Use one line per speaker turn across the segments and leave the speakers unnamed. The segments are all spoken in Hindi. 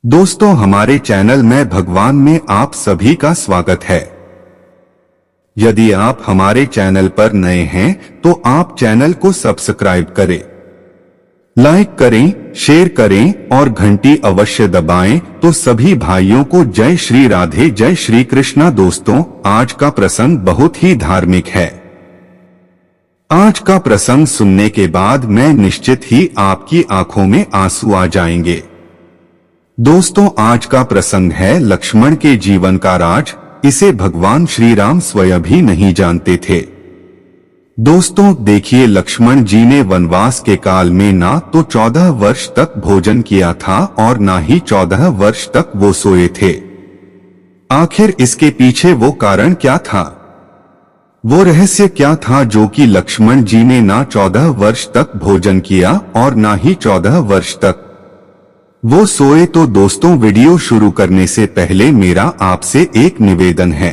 दोस्तों, हमारे चैनल में भगवान में आप सभी का स्वागत है। यदि आप हमारे चैनल पर नए हैं तो आप चैनल को सब्सक्राइब करें, लाइक करें, शेयर करें और घंटी अवश्य दबाएं तो सभी भाइयों को जय श्री राधे, जय श्री कृष्णा। दोस्तों, आज का प्रसंग बहुत ही धार्मिक है। आज का प्रसंग सुनने के बाद मैं निश्चित ही आपकी आंखों में आंसू आ जाएंगे। दोस्तों, आज का प्रसंग है लक्ष्मण के जीवन का राज। इसे भगवान श्री राम स्वयं भी नहीं जानते थे। दोस्तों देखिए, लक्ष्मण जी ने वनवास के काल में ना तो 14 वर्ष तक भोजन किया था और ना ही 14 वर्ष तक वो सोए थे। आखिर इसके पीछे वो कारण क्या था, वो रहस्य क्या था जो कि लक्ष्मण जी ने ना 14 वर्ष तक भोजन किया और ना ही 14 वर्ष तक वो सोए। तो दोस्तों, वीडियो शुरू करने से पहले मेरा आपसे एक निवेदन है।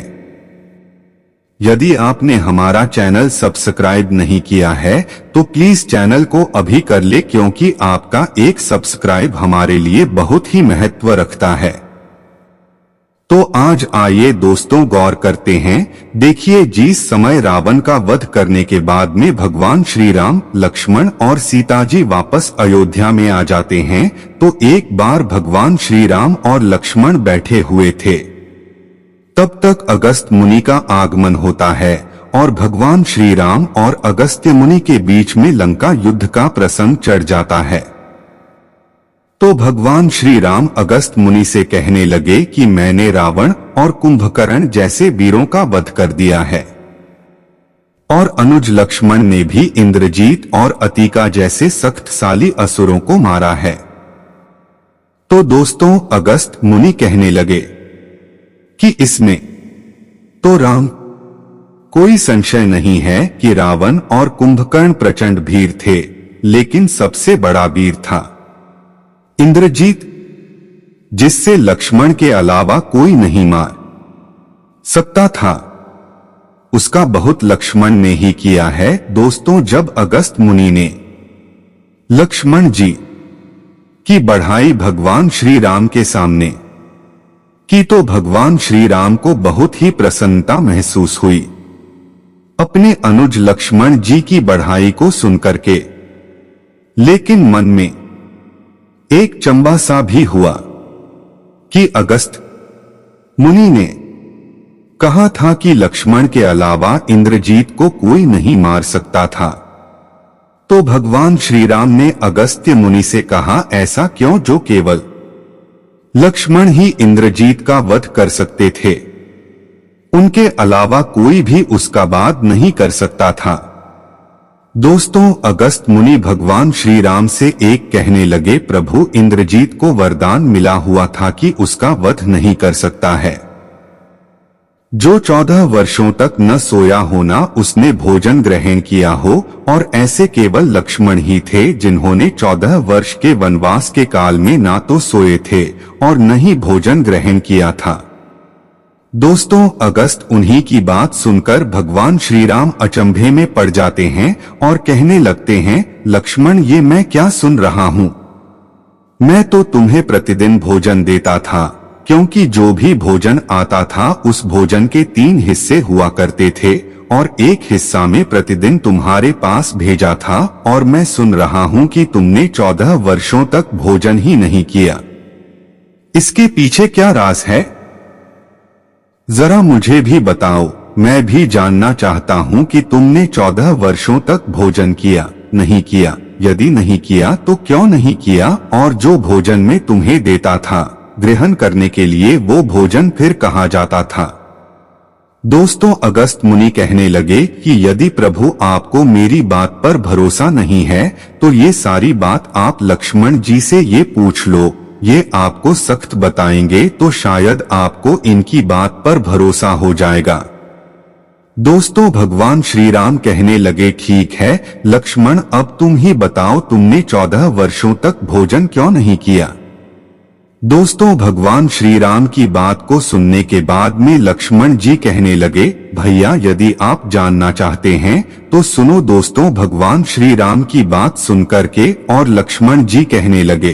यदि आपने हमारा चैनल सब्सक्राइब नहीं किया है तो प्लीज चैनल को अभी कर ले, क्योंकि आपका एक सब्सक्राइब हमारे लिए बहुत ही महत्व रखता है। तो आज आइए दोस्तों गौर करते हैं। देखिए, जिस समय रावण का वध करने के बाद में भगवान श्री राम, लक्ष्मण और सीता जी वापस अयोध्या में आ जाते हैं तो एक बार भगवान श्री राम और लक्ष्मण बैठे हुए थे। तब तक अगस्त मुनि का आगमन होता है और भगवान श्री राम और अगस्त्य मुनि के बीच में लंका युद्ध का प्रसंग चढ़ जाता है। तो भगवान श्री राम अगस्त मुनि से कहने लगे कि मैंने रावण और कुंभकर्ण जैसे वीरों का वध कर दिया है और अनुज लक्ष्मण ने भी इंद्रजीत और अतिका जैसे सख्तशाली असुरों को मारा है। तो दोस्तों, अगस्त मुनि कहने लगे कि इसमें तो राम कोई संशय नहीं है कि रावण और कुंभकर्ण प्रचंड वीर थे, लेकिन सबसे बड़ा वीर था इंद्रजीत, जिससे लक्ष्मण के अलावा कोई नहीं मार सकता था। उसका बहुत लक्ष्मण ने ही किया है। दोस्तों, जब अगस्त मुनि ने लक्ष्मण जी की बढ़ाई भगवान श्री राम के सामने की तो भगवान श्री राम को बहुत ही प्रसन्नता महसूस हुई अपने अनुज लक्ष्मण जी की बढ़ाई को सुनकर के। लेकिन मन में एक चंबा सा भी हुआ कि अगस्त मुनि ने कहा था कि लक्ष्मण के अलावा इंद्रजीत को कोई नहीं मार सकता था। तो भगवान श्री राम ने अगस्त्य मुनि से कहा, ऐसा क्यों जो केवल लक्ष्मण ही इंद्रजीत का वध कर सकते थे, उनके अलावा कोई भी उसका वध नहीं कर सकता था। दोस्तों, अगस्त मुनि भगवान श्री राम से एक कहने लगे, प्रभु इंद्रजीत को वरदान मिला हुआ था कि उसका वध नहीं कर सकता है। जो 14 वर्षों तक न सोया होना उसने भोजन ग्रहण किया हो, और ऐसे केवल लक्ष्मण ही थे जिन्होंने 14 वर्ष के वनवास के काल में ना तो सोए थे और न ही भोजन ग्रहण किया था। दोस्तों, अगस्त उन्हीं की बात सुनकर भगवान श्री राम अचंभे में पड़ जाते हैं और कहने लगते हैं, लक्ष्मण, ये मैं क्या सुन रहा हूँ। मैं तो तुम्हें प्रतिदिन भोजन देता था, क्योंकि जो भी भोजन आता था उस भोजन के 3 हिस्से हुआ करते थे और एक हिस्सा में प्रतिदिन तुम्हारे पास भेजा था, और मैं सुन रहा हूँ कि तुमने 14 वर्षों तक भोजन ही नहीं किया। इसके पीछे क्या राज है, जरा मुझे भी बताओ। मैं भी जानना चाहता हूँ कि तुमने 14 वर्षों तक भोजन किया, नहीं किया। यदि नहीं किया तो क्यों नहीं किया, और जो भोजन में तुम्हें देता था ग्रहण करने के लिए, वो भोजन फिर कहाँ जाता था। दोस्तों, अगस्त मुनि कहने लगे कि यदि प्रभु आपको मेरी बात पर भरोसा नहीं है तो ये सारी बात आप लक्ष्मण जी से ये पूछ लो, ये आपको सख्त बताएंगे तो शायद आपको इनकी बात पर भरोसा हो जाएगा। दोस्तों, भगवान श्री राम कहने लगे, ठीक है लक्ष्मण, अब तुम ही बताओ तुमने 14 वर्षों तक भोजन क्यों नहीं किया। दोस्तों, भगवान श्री राम की बात को सुनने के बाद में लक्ष्मण जी कहने लगे, भैया यदि आप जानना चाहते हैं तो सुनो। दोस्तों, भगवान श्री राम की बात सुनकर के और लक्ष्मण जी कहने लगे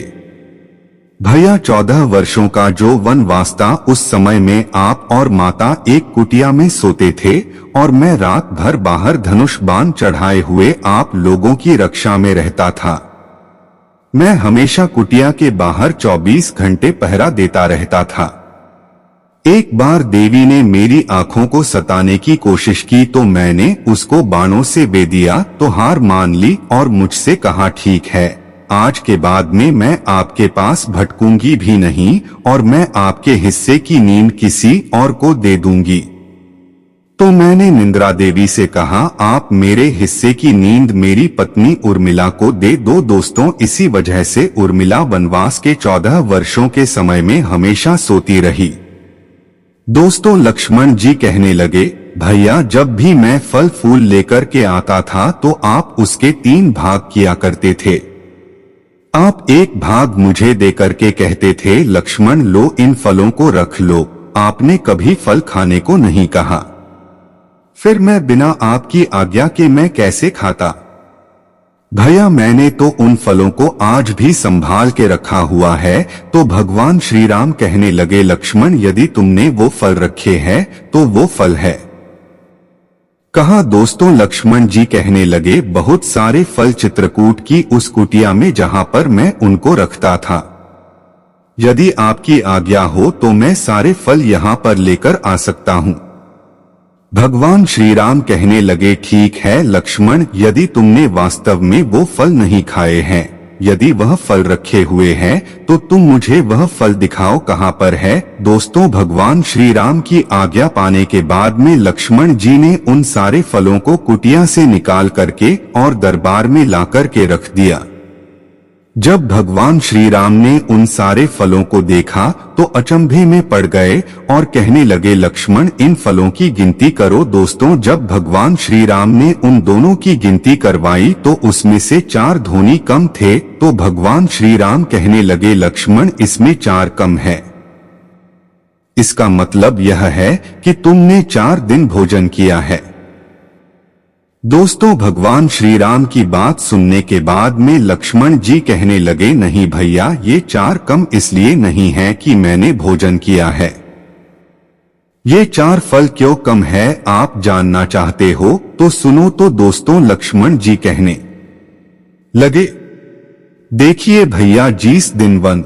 भैया 14 वर्षों का जो वनवास था, उस समय में आप और माता एक कुटिया में सोते थे और मैं रात भर बाहर धनुष बाण चढ़ाए हुए आप लोगों की रक्षा में रहता था। मैं हमेशा कुटिया के बाहर 24 घंटे पहरा देता रहता था। एक बार देवी ने मेरी आंखों को सताने की कोशिश की तो मैंने उसको बाणों से बे दिया तो हार मान ली और मुझसे कहा, ठीक है, आज के बाद में मैं आपके पास भटकूंगी भी नहीं और मैं आपके हिस्से की नींद किसी और को दे दूंगी। तो मैंने निंद्रा देवी से कहा, आप मेरे हिस्से की नींद मेरी पत्नी उर्मिला को दे दो। दोस्तों, इसी वजह से उर्मिला वनवास के 14 वर्षों के समय में हमेशा सोती रही। दोस्तों, लक्ष्मण जी कहने लगे, भैया जब भी मैं फल फूल लेकर के आता था तो आप उसके 3 भाग किया करते थे। आप एक भाग मुझे देकर के कहते थे, लक्ष्मण लो इन फलों को रख लो। आपने कभी फल खाने को नहीं कहा। फिर मैं बिना आपकी आज्ञा के मैं कैसे खाता? भैया मैंने तो उन फलों को आज भी संभाल के रखा हुआ है। तो भगवान श्री राम कहने लगे, लक्ष्मण यदि तुमने वो फल रखे हैं तो वो फल है। कहा दोस्तों, लक्ष्मण जी कहने लगे, बहुत सारे फल चित्रकूट की उस कुटिया में जहां पर मैं उनको रखता था। यदि आपकी आज्ञा हो तो मैं सारे फल यहां पर लेकर आ सकता हूं। भगवान श्री राम कहने लगे, ठीक है लक्ष्मण, यदि तुमने वास्तव में वो फल नहीं खाए हैं, यदि वह फल रखे हुए हैं तो तुम मुझे वह फल दिखाओ कहां पर है। दोस्तों, भगवान श्री राम की आज्ञा पाने के बाद में लक्ष्मण जी ने उन सारे फलों को कुटिया से निकाल करके और दरबार में लाकर के रख दिया। जब भगवान श्री राम ने उन सारे फलों को देखा तो अचंभे में पड़ गए और कहने लगे, लक्ष्मण इन फलों की गिनती करो। दोस्तों, जब भगवान श्री राम ने उन दोनों की गिनती करवाई तो उसमें से 4 धोनी कम थे। तो भगवान श्री राम कहने लगे, लक्ष्मण इसमें 4 कम है। इसका मतलब यह है कि तुमने 4 दिन भोजन किया है। दोस्तों, भगवान श्री राम की बात सुनने के बाद में लक्ष्मण जी कहने लगे, नहीं भैया, ये 4 कम इसलिए नहीं है कि मैंने भोजन किया है। ये 4 फल क्यों कम है आप जानना चाहते हो तो सुनो। तो दोस्तों, लक्ष्मण जी कहने लगे, देखिए भैया, जिस दिन वन